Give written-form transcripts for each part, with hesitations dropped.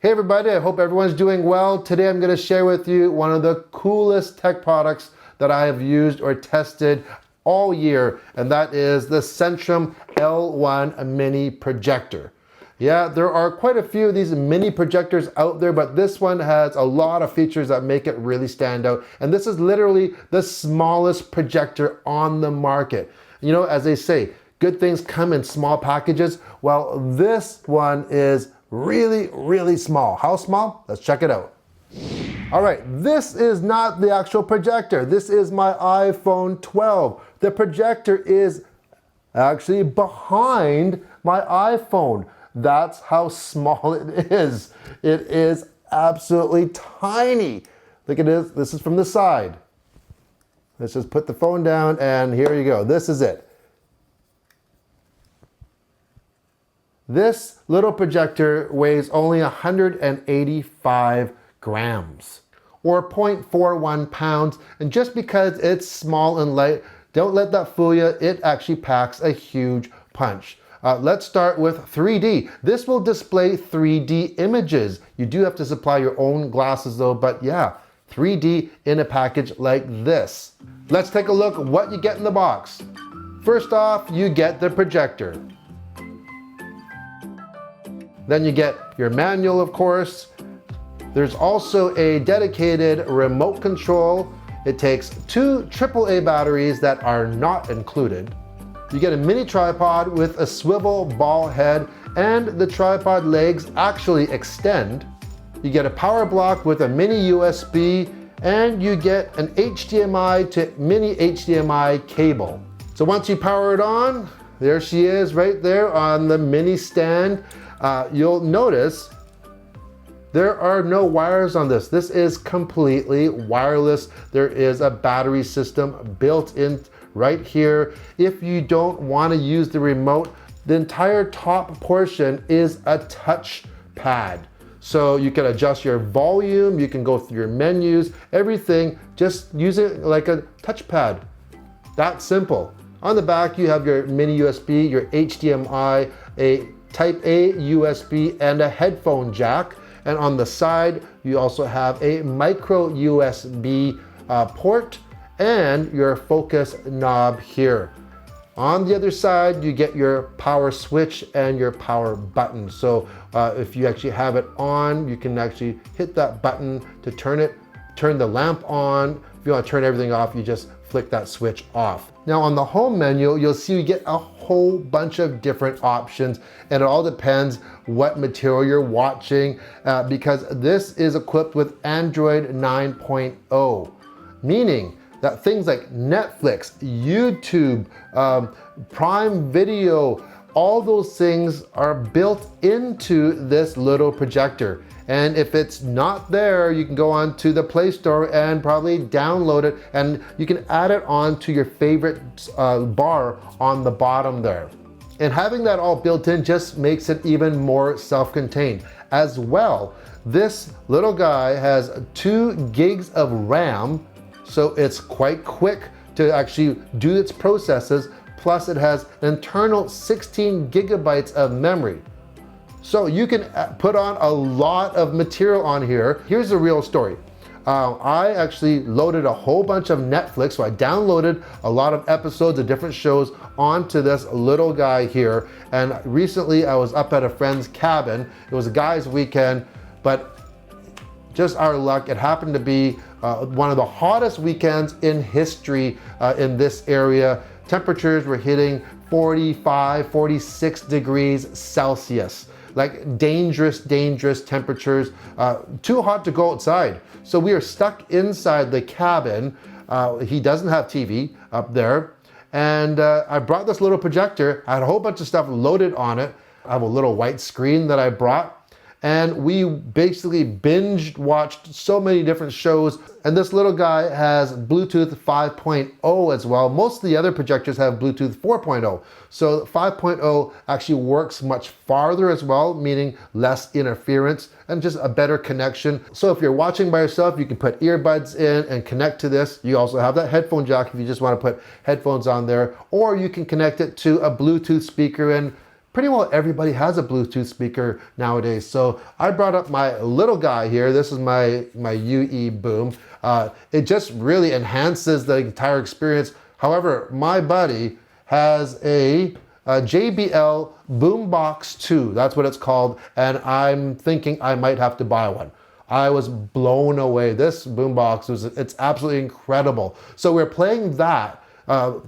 Hey everybody, I hope everyone's doing well. Today I'm going to share with you one of the coolest tech products that I have used or tested all year, and that is the Sentrym L1 mini projector. Yeah, there are quite a few of these mini projectors out there, but this one has a lot of features that make it really stand out. And this is literally the smallest projector on the market. You know, as they say, good things come in small packages. Well, this one is really small. How small? Let's check it out. All right, this is not the actual projector. This is my iPhone 12. The projector is actually behind my iPhone. That's how small it is. It is absolutely tiny. Look at this. This is from the side. Let's just put the phone down and here you go. This is it. This little projector weighs only 185 grams or 0.41 pounds. And just because it's small and light, don't let that fool you. It actually packs a huge punch. Let's start with 3D. This will display 3D images. You do have to supply your own glasses though, but yeah, 3D in a package like this. Let's take a look at what you get in the box. First off, you get the projector. Then you get your manual, of course. There's also a dedicated remote control. It takes 2 AAA batteries that are not included. You get a mini tripod with a swivel ball head, and the tripod legs actually extend. You get a power block with a mini USB, and you get an HDMI to mini HDMI cable. So once you power it on, there she is right there on the mini stand. You'll notice there are no wires on this. This is completely wireless. There is a battery system built in right here. If you don't want to use the remote, the entire top portion is a touch pad. So you can adjust your volume, you can go through your menus, everything, just use it like a touchpad. That simple. On the back, you have your mini USB, your HDMI, a Type A USB, and a headphone jack. And on the side, you also have a micro USB port and your focus knob here. On the other side, you get your power switch and your power button. So if you actually have it on, you can actually hit that button to turn the lamp on. If you want to turn everything off, you just flick that switch off. Now on the home menu, you'll see you get a whole bunch of different options, and it all depends what material you're watching because this is equipped with Android 9.0, meaning that things like Netflix, YouTube, Prime Video, all those things are built into this little projector. And if it's not there, you can go on to the Play Store and probably download it, and you can add it on to your favorite bar on the bottom there. And having that all built in just makes it even more self-contained. As well, this little guy has 2 gigs of RAM, so it's quite quick to actually do its processes. Plus it has an internal 16 gigabytes of memory. So you can put on a lot of material on here. Here's the real story. I actually loaded a whole bunch of Netflix, so I downloaded a lot of episodes of different shows onto this little guy here. And recently I was up at a friend's cabin. It was a guy's weekend, but just our luck, it happened to be one of the hottest weekends in history in this area. Temperatures were hitting 45, 46 degrees Celsius. Like dangerous temperatures, too hot to go outside. So we are stuck inside the cabin. He doesn't have TV up there. And I brought this little projector. I had a whole bunch of stuff loaded on it. I have a little white screen that I brought. And we basically binge watched so many different shows. And this little guy has Bluetooth 5.0 as well. Most of the other projectors have Bluetooth 4.0. So 5.0 actually works much farther as well, meaning less interference and just a better connection. So if you're watching by yourself, you can put earbuds in and connect to this. You also have that headphone jack if you just want to put headphones on there, or you can connect it to a Bluetooth speaker and pretty well everybody has a Bluetooth speaker nowadays. So I brought up my little guy here. This is my UE Boom. It just really enhances the entire experience. However, my buddy has a JBL Boombox 2. That's what it's called. And I'm thinking I might have to buy one. I was blown away. This boombox, it's absolutely incredible. So we're playing that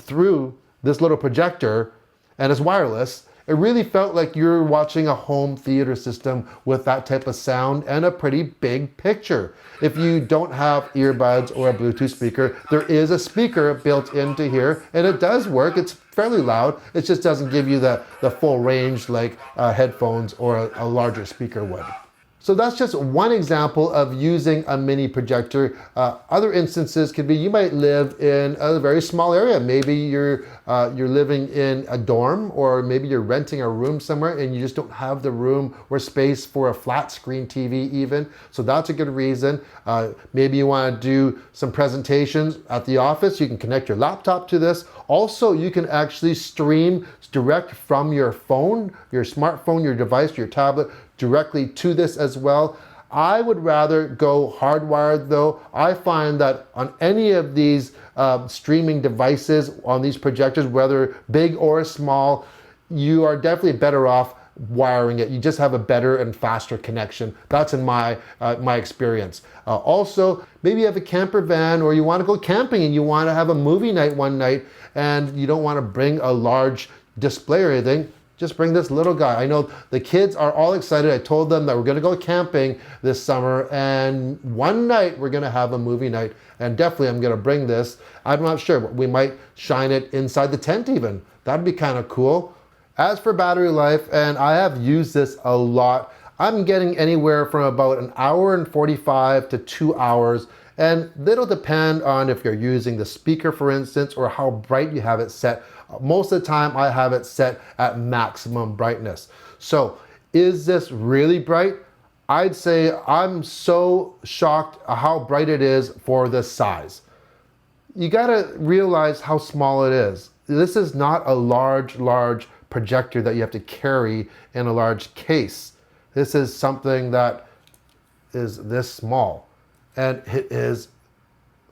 through this little projector, and it's wireless. It really felt like you're watching a home theater system with that type of sound and a pretty big picture. If you don't have earbuds or a Bluetooth speaker, there is a speaker built into here, and it does work. It's fairly loud. It just doesn't give you the full range like headphones or a larger speaker would. So that's just one example of using a mini projector. Other instances could be you might live in a very small area. Maybe you're living in a dorm, or maybe you're renting a room somewhere and you just don't have the room or space for a flat screen TV even. So that's a good reason. Maybe you want to do some presentations at the office. You can connect your laptop to this. Also, you can actually stream direct from your phone, your smartphone, your device, your tablet, directly to this as well. I would rather go hardwired though. I find that on any of these streaming devices, on these projectors, whether big or small, you are definitely better off wiring it. You just have a better and faster connection. That's in my experience. Also, maybe you have a camper van, or you want to go camping and you want to have a movie night one night and you don't want to bring a large display or anything. Just bring this little guy. I know the kids are all excited. I told them that we're gonna go camping this summer, and one night we're gonna have a movie night, and definitely I'm gonna bring this. I'm not sure, but we might shine it inside the tent even. That'd be kind of cool. As for battery life, and I have used this a lot, I'm getting anywhere from about 1 hour and 45 to 2 hours, and it'll depend on if you're using the speaker, for instance, or how bright you have it set. Most of the time I have it set at maximum brightness. So is this really bright? I'd say I'm so shocked how bright it is for this size. You gotta realize how small it is. This is not a large projector that you have to carry in a large case. This is something that is this small, and it is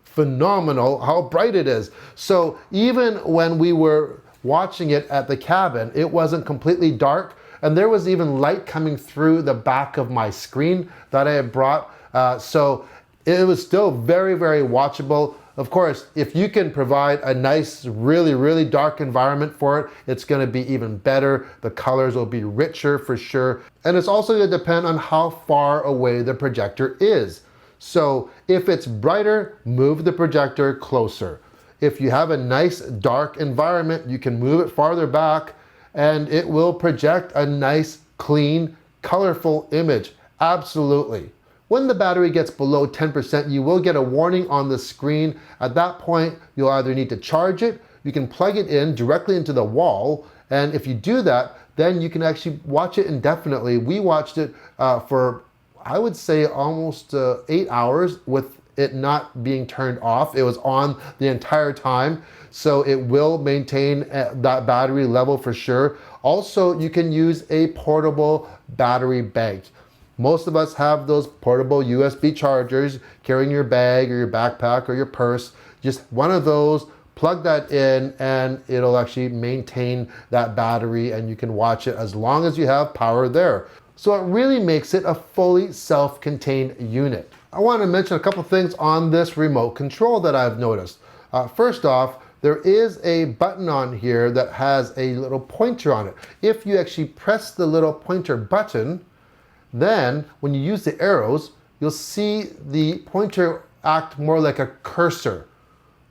phenomenal how bright it is. So even when we were watching it at the cabin, it wasn't completely dark, and there was even light coming through the back of my screen that I had brought. So it was still very watchable. Of course, if you can provide a nice, really dark environment for it, it's gonna be even better. The colors will be richer for sure. And it's also gonna depend on how far away the projector is. So if it's brighter, move the projector closer. If you have a nice dark environment, you can move it farther back and it will project a nice, clean, colorful image. Absolutely. When the battery gets below 10%, you will get a warning on the screen. At that point, you'll either need to charge it, you can plug it in directly into the wall, and if you do that, then you can actually watch it indefinitely. We watched it for, I would say, almost 8 hours with it not being turned off. It was on the entire time, so it will maintain that battery level for sure. Also, you can use a portable battery bank. Most of us have those portable USB chargers carrying your bag or your backpack or your purse. Just one of those, plug that in, and it'll actually maintain that battery, and you can watch it as long as you have power there. So it really makes it a fully self-contained unit. I want to mention a couple things on this remote control that I've noticed. First off, there is a button on here that has a little pointer on it. If you actually press the little pointer button, then when you use the arrows, you'll see the pointer act more like a cursor.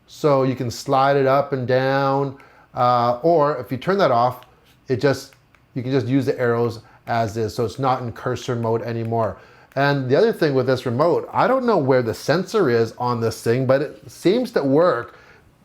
So you can slide it up and down, or if you turn that off, you can just use the arrows as is, so it's not in cursor mode anymore. And the other thing with this remote, I don't know where the sensor is on this thing, but it seems to work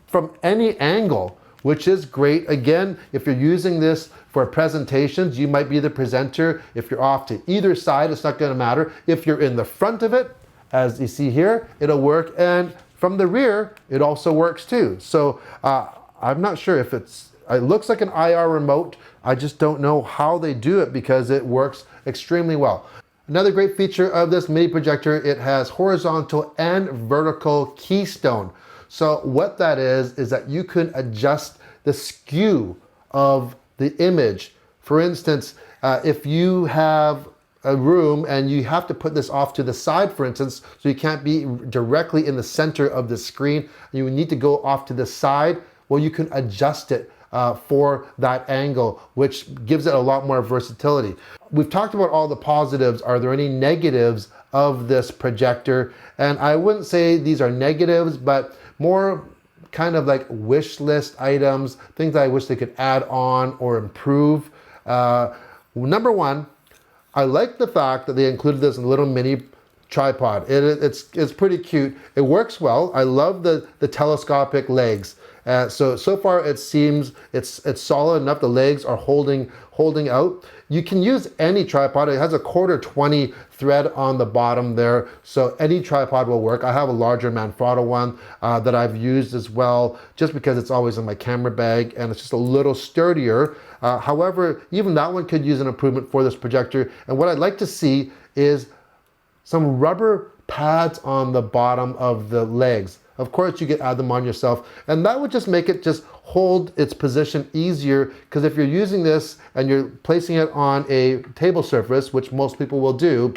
from any angle, which is great. Again, if you're using this for presentations, you might be the presenter. If you're off to either side, it's not gonna matter. If you're in the front of it, as you see here, it'll work. And from the rear, it also works too. So I'm not sure if it's It looks like an IR remote. I just don't know how they do it because it works extremely well. Another great feature of this mini projector, it has horizontal and vertical keystone. So what that is that you can adjust the skew of the image. For instance, if you have a room and you have to put this off to the side, for instance, so you can't be directly in the center of the screen, you need to go off to the side, well, you can adjust it for that angle, which gives it a lot more versatility. We've talked about all the positives. Are there any negatives of this projector? And I wouldn't say these are negatives, but more kind of like wish list items, things that I wish they could add on or improve. Number one, I like the fact that they included this little mini tripod. It's pretty cute. It works well. I love the telescopic legs. So far it seems it's solid enough. The legs are holding out. You can use any tripod. It has a 1/4-20 thread on the bottom there, so any tripod will work. I have a larger Manfrotto one that I've used as well, just because it's always in my camera bag and it's just a little sturdier. However, even that one could use an improvement for this projector. And what I'd like to see is some rubber pads on the bottom of the legs. Of course, you could add them on yourself, and that would just make it just hold its position easier, because if you're using this and you're placing it on a table surface, which most people will do,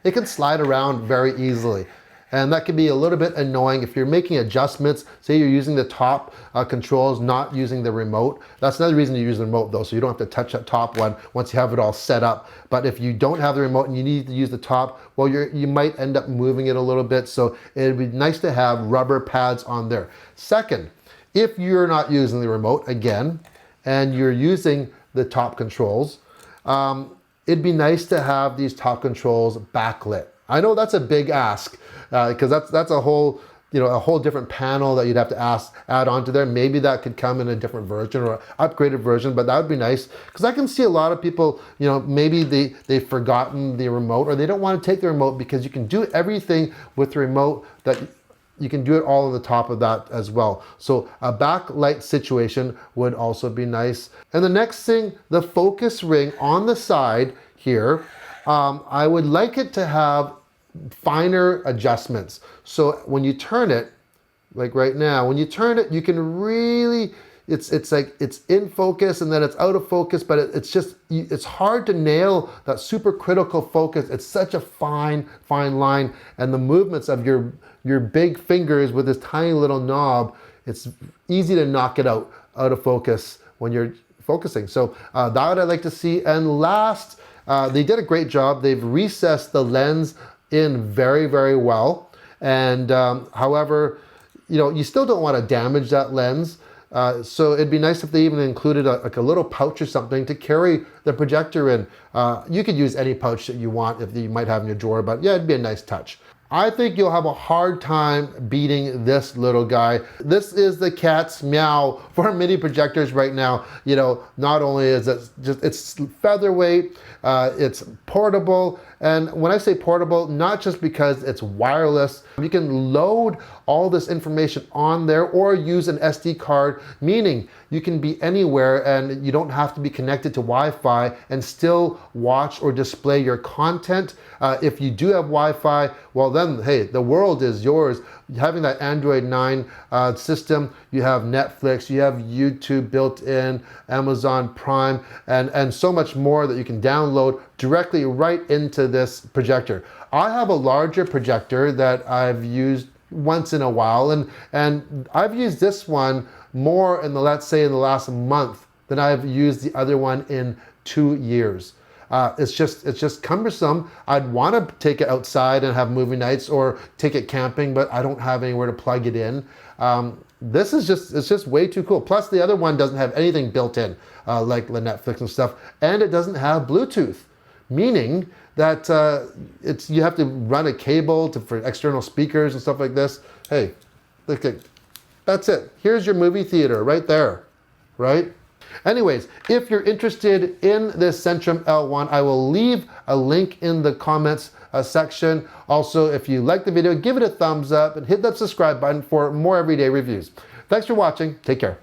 it can slide around very easily. And that can be a little bit annoying if you're making adjustments. Say you're using the top controls, not using the remote. That's another reason to use the remote though, so you don't have to touch that top one once you have it all set up. But if you don't have the remote and you need to use the top, well, you might end up moving it a little bit. So it'd be nice to have rubber pads on there. Second, if you're not using the remote, again, and you're using the top controls, it'd be nice to have these top controls backlit. I know that's a big ask, because that's a whole different panel that you'd have to add onto there. Maybe that could come in a different version or upgraded version, but that would be nice, because I can see a lot of people, maybe they've forgotten the remote, or they don't want to take the remote, because you can do everything with the remote that you can do it all on the top of that as well. So a backlight situation would also be nice. And the next thing, the focus ring on the side here, I would like it to have finer adjustments. So when you turn it, like right now, when you turn it, you can really, it's like it's in focus and then it's out of focus, but it's hard to nail that super critical focus. It's such a fine line, and the movements of your big fingers with this tiny little knob, it's easy to knock it out of focus when you're focusing. So that I'd like to see. And last, they did a great job. They've recessed the lens in very, very well. And however, you still don't want to damage that lens. So it'd be nice if they even included like a little pouch or something to carry the projector in. You could use any pouch that you want if you might have in your drawer, but yeah, it'd be a nice touch. I think you'll have a hard time beating this little guy. This is the cat's meow for mini projectors right now. Not only is it it's featherweight, it's portable. And when I say portable, not just because it's wireless, you can load all this information on there or use an SD card, meaning you can be anywhere and you don't have to be connected to Wi-Fi and still watch or display your content. If you do have Wi-Fi, well then, hey, the world is yours. Having that Android 9 system, you have Netflix, you have YouTube built in, Amazon Prime, and so much more that you can download directly right into this projector. I have a larger projector that I've used once in a while, and I've used this one more in the last month than I've used the other one in 2 years. It's just cumbersome. I'd want to take it outside and have movie nights or take it camping, but I don't have anywhere to plug it in. This is just way too cool. Plus the other one doesn't have anything built in, like the Netflix and stuff, and it doesn't have Bluetooth, meaning that you have to run a cable for external speakers and stuff like this. Hey, look at, that's it. Here's your movie theater right there, right? Anyways, if you're interested in this Sentrym L1, I will leave a link in the comments section. Also, if you like the video, give it a thumbs up and hit that subscribe button for more everyday reviews. Thanks for watching. Take care.